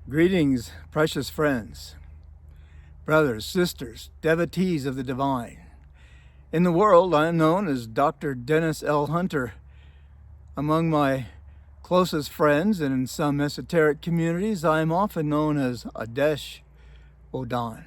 Greetings, precious friends, brothers, sisters, devotees of the divine. In the world, I am known as Dr. Dennis L. Hunter. Among my closest friends and in some esoteric communities, I am often known as Adesh Wodan.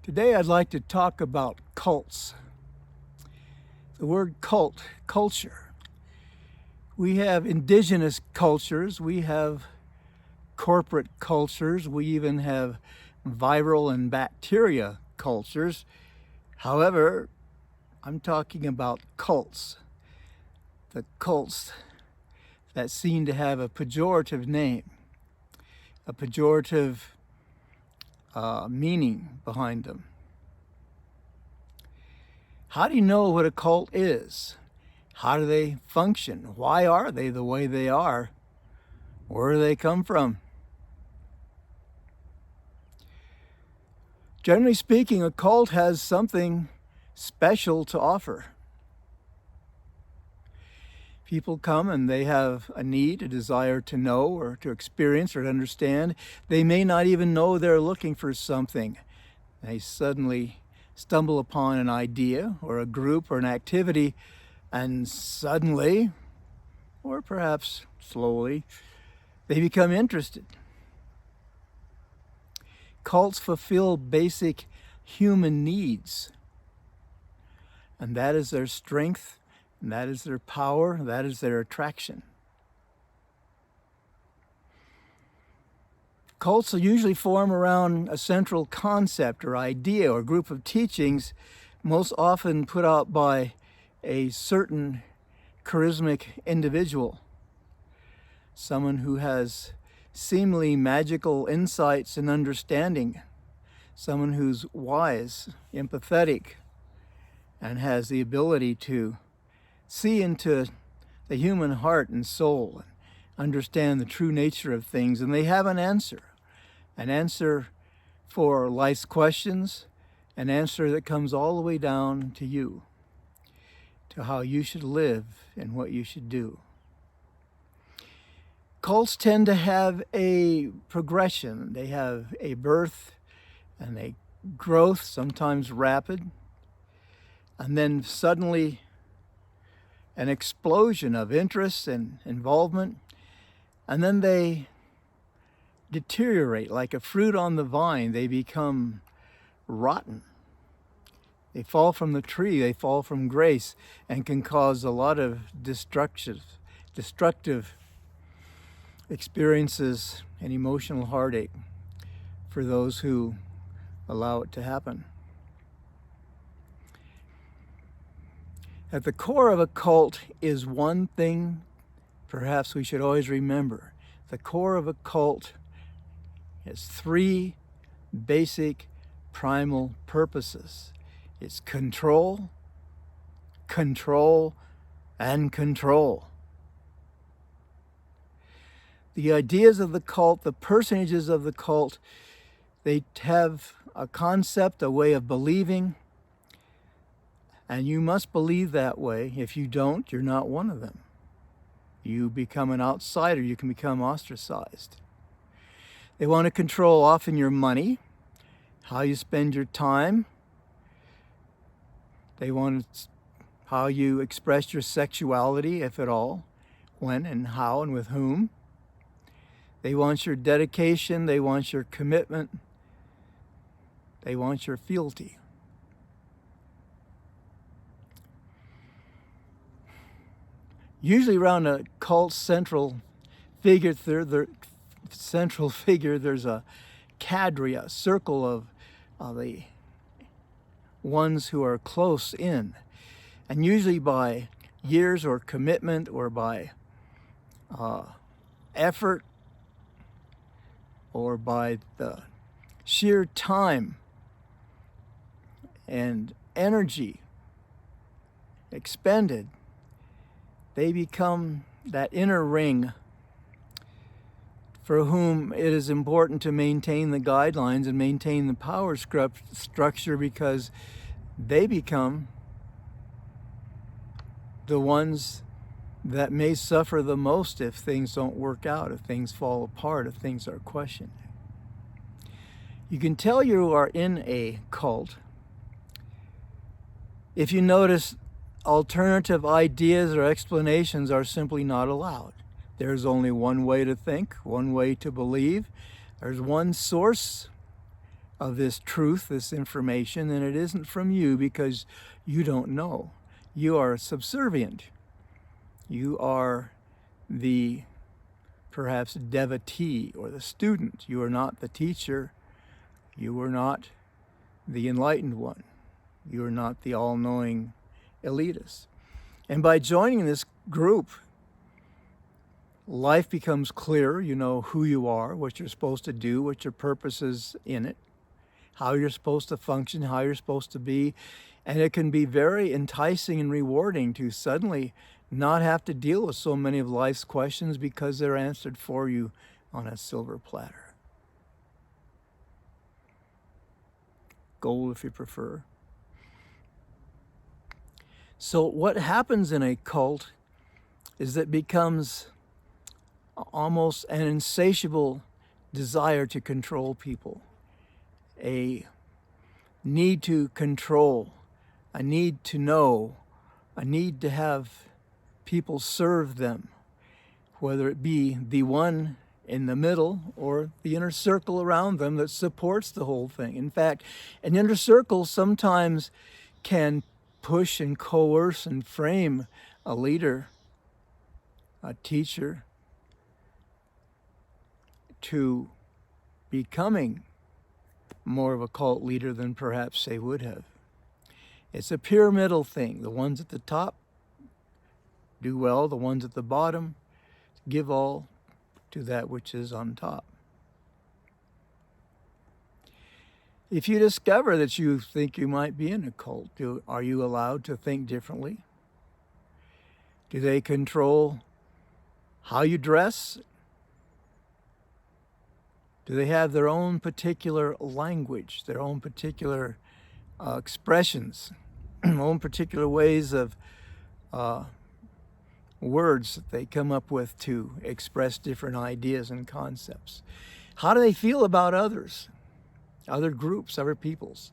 Today, I'd like to talk about cults. The word cult, culture. We have indigenous cultures, we have corporate cultures, we even have viral and bacteria cultures. However, I'm talking about cults. The cults that seem to have a pejorative name, a pejorative meaning behind them. How do you know what a cult is? How do they function? Why are they the way they are? Where do they come from? Generally speaking, a cult has something special to offer. People come and they have a need, a desire to know or to experience or to understand. They may not even know they're looking for something. They suddenly stumble upon an idea or a group or an activity, and suddenly, or perhaps slowly, they become interested. Cults fulfill basic human needs, and that is their strength, and that is their power, that is their attraction. Cults will usually form around a central concept or idea or group of teachings, most often put out by a certain charismatic individual, someone who has seemingly magical insights and understanding, someone who's wise, empathetic, and has the ability to see into the human heart and soul, and understand the true nature of things, and they have an answer for life's questions, an answer that comes all the way down to you, to how you should live and what you should do. Cults tend to have a progression. They have a birth and a growth, sometimes rapid, and then suddenly an explosion of interest and involvement, and then they deteriorate like a fruit on the vine. They become rotten. They fall from the tree, they fall from grace, and can cause a lot of destructive experiences and emotional heartache for those who allow it to happen. At the core of a cult is one thing perhaps we should always remember. The core of a cult has three basic primal purposes. It's control, control, and control. The ideas of the cult, the personages of the cult, they have a concept, a way of believing, and you must believe that way. If you don't, you're not one of them. You become an outsider, you can become ostracized. They want to control often your money, how you spend your time. They want how you express your sexuality, if at all, when and how and with whom. They want your dedication, they want your commitment, they want your fealty. Usually around a cult's central figure, there's a cadre, a circle of the ones who are close in, and usually by years or commitment or by effort or by the sheer time and energy expended, they become that inner ring for whom it is important to maintain the guidelines and maintain the power structure, because they become the ones that may suffer the most if things don't work out, if things fall apart, if things are questioned. You can tell you are in a cult if you notice alternative ideas or explanations are simply not allowed. There's only one way to think, one way to believe. There's one source of this truth, this information, and it isn't from you because you don't know. You are subservient. You are the perhaps devotee or the student. You are not the teacher. You are not the enlightened one. You are not the all-knowing elitist. And by joining this group, life becomes clearer. You know who you are, what you're supposed to do, what your purpose is in it, how you're supposed to function, how you're supposed to be. And it can be very enticing and rewarding to suddenly not have to deal with so many of life's questions because they're answered for you on a silver platter. Gold if you prefer. So what happens in a cult is that it becomes almost an insatiable desire to control people, a need to control, a need to know, a need to have people serve them, whether it be the one in the middle or the inner circle around them that supports the whole thing. In fact, an inner circle sometimes can push and coerce and frame a leader, a teacher, to becoming more of a cult leader than perhaps they would have. It's a pyramidal thing. The ones at the top do well, the ones at the bottom give all to that which is on top. If you discover that you think you might be in a cult, are you allowed to think differently? Do they control how you dress? Do they have their own particular language, their own particular expressions, own particular ways of words that they come up with to express different ideas and concepts? How do they feel about others, other groups, other peoples?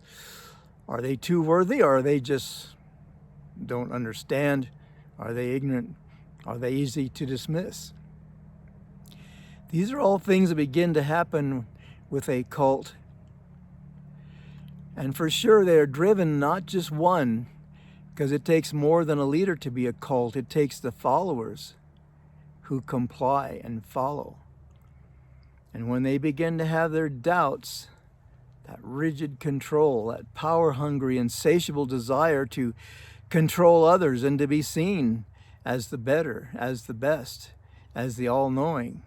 Are they too worthy, or are they just don't understand? Are they ignorant? Are they easy to dismiss? These are all things that begin to happen with a cult. And for sure, they are driven not just one, because it takes more than a leader to be a cult. It takes the followers who comply and follow. And when they begin to have their doubts, that rigid control, that power-hungry, insatiable desire to control others and to be seen as the better, as the best, as the all-knowing,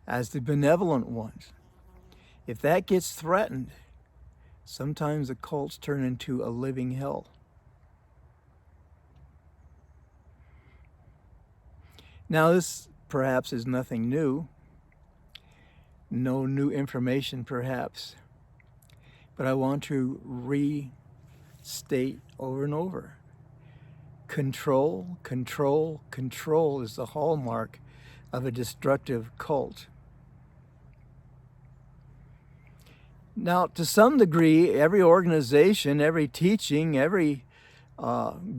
as the benevolent ones. If that gets threatened, sometimes the cults turn into a living hell. Now, this perhaps is nothing new. No new information, perhaps. But I want to restate over and over. Control, control, control is the hallmark of a destructive cult. Now, to some degree, every organization, every teaching, every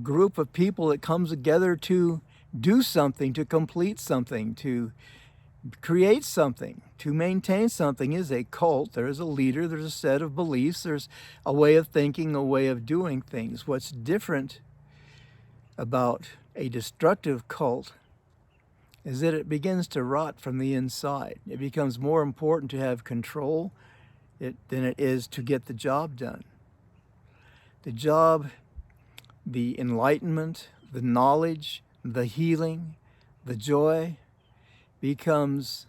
group of people that comes together to do something, to complete something, to create something, to maintain something is a cult. There is a leader, there's a set of beliefs, there's a way of thinking, a way of doing things. What's different about a destructive cult is that it begins to rot from the inside. It becomes more important to have control than it is to get the job done. The job, the enlightenment, the knowledge, the healing, the joy becomes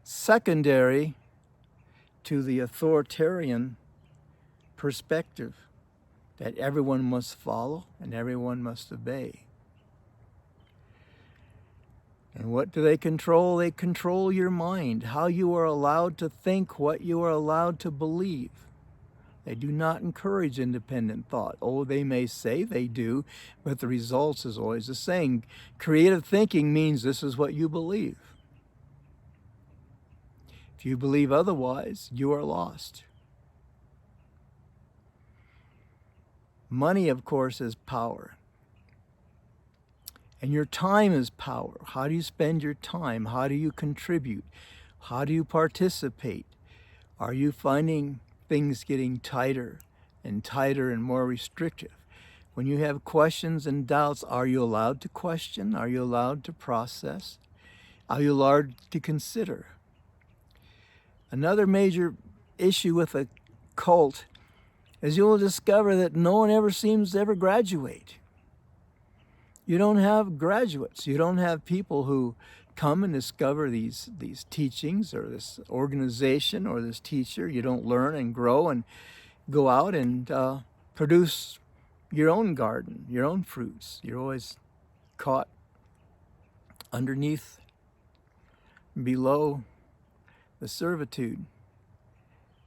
secondary to the authoritarian perspective that everyone must follow and everyone must obey. And what do they control? They control your mind, how you are allowed to think, what you are allowed to believe. They do not encourage independent thought. Oh, they may say they do, but the results is always the same. Creative thinking means this is what you believe. If you believe otherwise, you are lost. Money, of course, is power. And your time is power. How do you spend your time? How do you contribute? How do you participate? Are you finding things getting tighter and more restrictive? When you have questions and doubts, are you allowed to question? Are you allowed to process? Are you allowed to consider? Another major issue with a cult is you'll discover that no one ever seems to ever graduate. You don't have graduates. You don't have people who come and discover these teachings or this organization or this teacher. You don't learn and grow and go out and produce your own garden, your own fruits. You're always caught underneath, below the servitude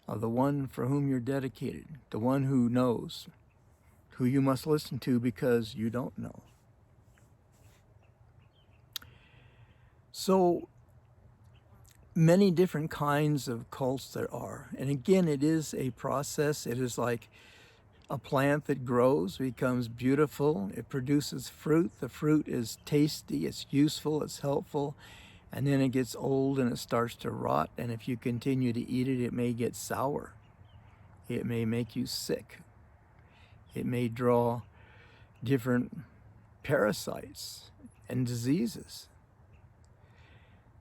of the one for whom you're dedicated, the one who knows, who you must listen to because you don't know. So many different kinds of cults there are. And again, it is a process. It is like a plant that grows, becomes beautiful. It produces fruit. The fruit is tasty, it's useful, it's helpful. And then it gets old and it starts to rot. And if you continue to eat it, it may get sour. It may make you sick. It may draw different parasites and diseases.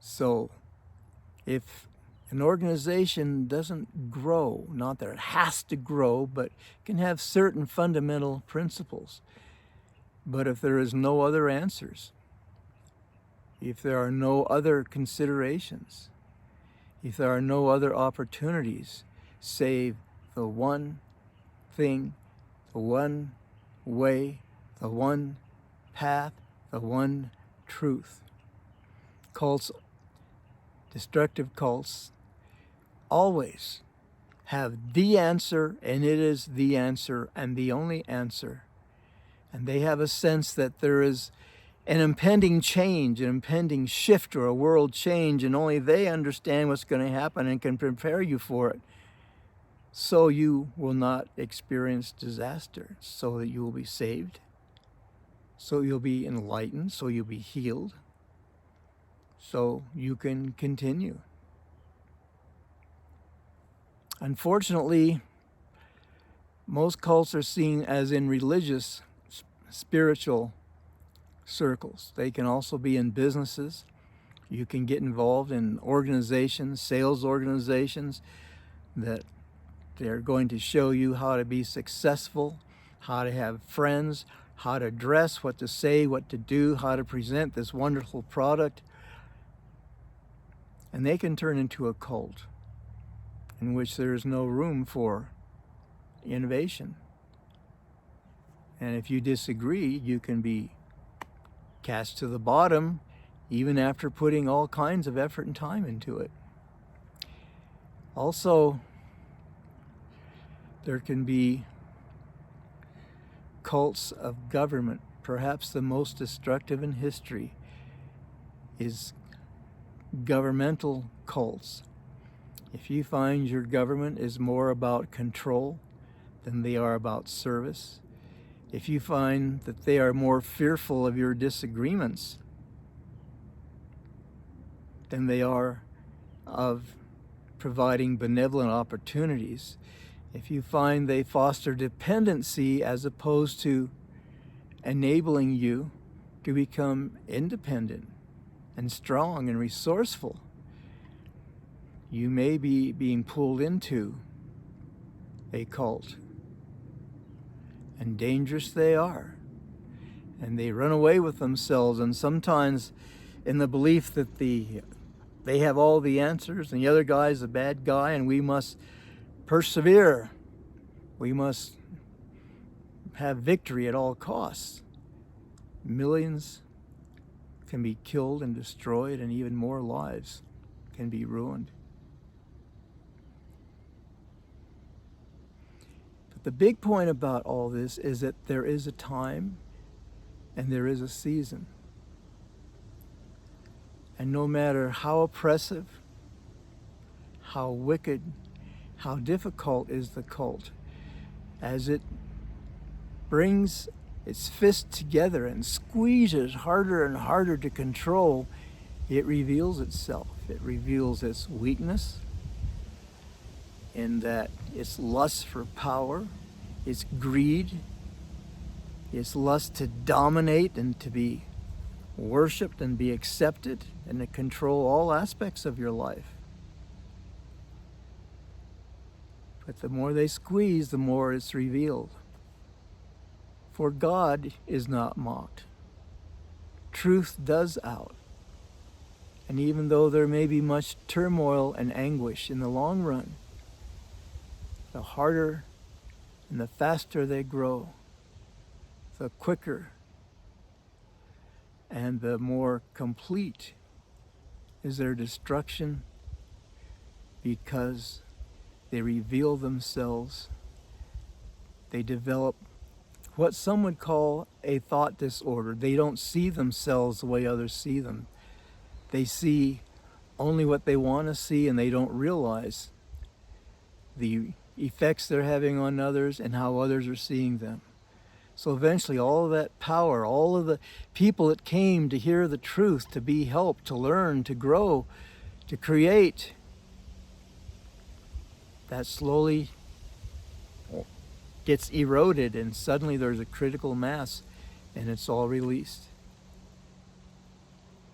So if an organization doesn't grow, not that it has to grow, but can have certain fundamental principles. But if there is no other answers, if there are no other considerations, if there are no other opportunities, save the one thing, the one way, the one path, the one truth. Cults, destructive cults, always have the answer, and it is the answer and the only answer. And they have a sense that there is an impending change, an impending shift or a world change, and only they understand what's going to happen and can prepare you for it. So you will not experience disaster, so that you will be saved, so you'll be enlightened, so you'll be healed, so you can continue. Unfortunately, most cults are seen as in religious, spiritual circles. They can also be in businesses. You can get involved in organizations, sales organizations, that they're going to show you how to be successful, how to have friends, how to dress, what to say, what to do, how to present this wonderful product. And they can turn into a cult in which there is no room for innovation. And if you disagree, you can be cast to the bottom, even after putting all kinds of effort and time into it. Also, there can be cults of government. Perhaps the most destructive in history is governmental cults. If you find your government is more about control than they are about service, if you find that they are more fearful of your disagreements than they are of providing benevolent opportunities, if you find they foster dependency as opposed to enabling you to become independent and strong and resourceful, you may be being pulled into a cult. And dangerous they are. And they run away with themselves, and sometimes in the belief that they have all the answers and the other guy's a bad guy and we must persevere. We must have victory at all costs. Millions can be killed and destroyed, and even more lives can be ruined. The big point about all this is that there is a time and there is a season. And no matter how oppressive, how wicked, how difficult is the cult, as it brings its fist together and squeezes harder and harder to control, it reveals itself. It reveals its weakness, in that its lust for power, its greed, its lust to dominate and to be worshipped and be accepted and to control all aspects of your life. But the more they squeeze, the more it's revealed. For God is not mocked. Truth does out. And even though there may be much turmoil and anguish in the long run, the harder and the faster they grow, the quicker and the more complete is their destruction, because they reveal themselves. They develop what some would call a thought disorder. They don't see themselves the way others see them. They see only what they want to see, and they don't realize the effects they're having on others and how others are seeing them. So eventually all of that power, all of the people that came to hear the truth, to be helped, to learn, to grow, to create, that slowly gets eroded, and suddenly there's a critical mass and it's all released.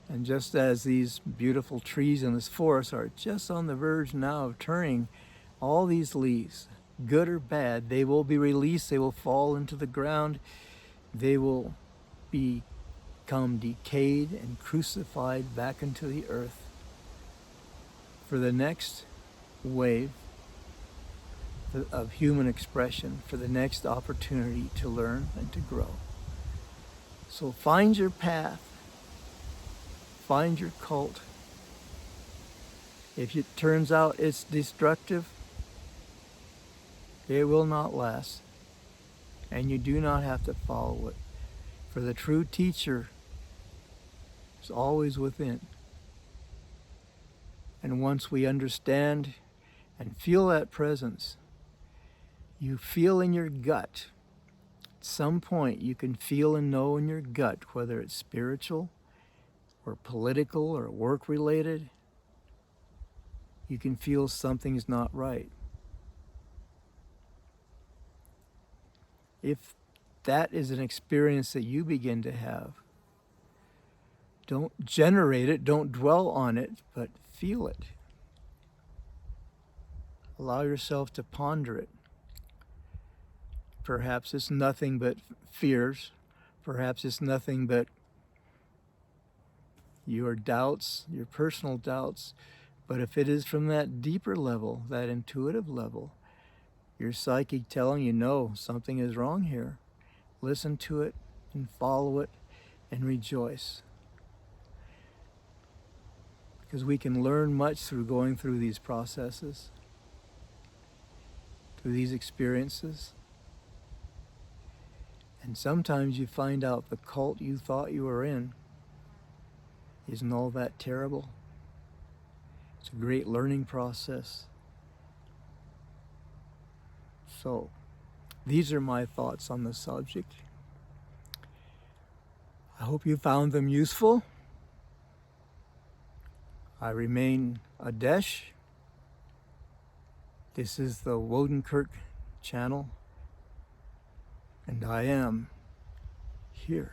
And just as these beautiful trees in this forest are just on the verge now of turning all these leaves, good or bad, they will be released, they will fall into the ground, they will become decayed and crucified back into the earth for the next wave of human expression, for the next opportunity to learn and to grow. So find your path, find your cult. If it turns out it's destructive, it will not last, and you do not have to follow it, for the true teacher is always within. And once we understand and feel that presence, you feel in your gut. At some point you can feel and know in your gut, whether it's spiritual or political or work related, you can feel something's not right. If that is an experience that you begin to have, don't generate it, don't dwell on it, but feel it. Allow yourself to ponder it. Perhaps it's nothing but fears. Perhaps it's nothing but your doubts, your personal doubts. But if it is from that deeper level, that intuitive level, your psychic telling you, no, something is wrong here, listen to it and follow it and rejoice. Because we can learn much through going through these processes, through these experiences. And sometimes you find out the cult you thought you were in isn't all that terrible. It's a great learning process. So, these are my thoughts on the subject. I hope you found them useful. I remain Adesh. This is the Wodan channel, and I am here.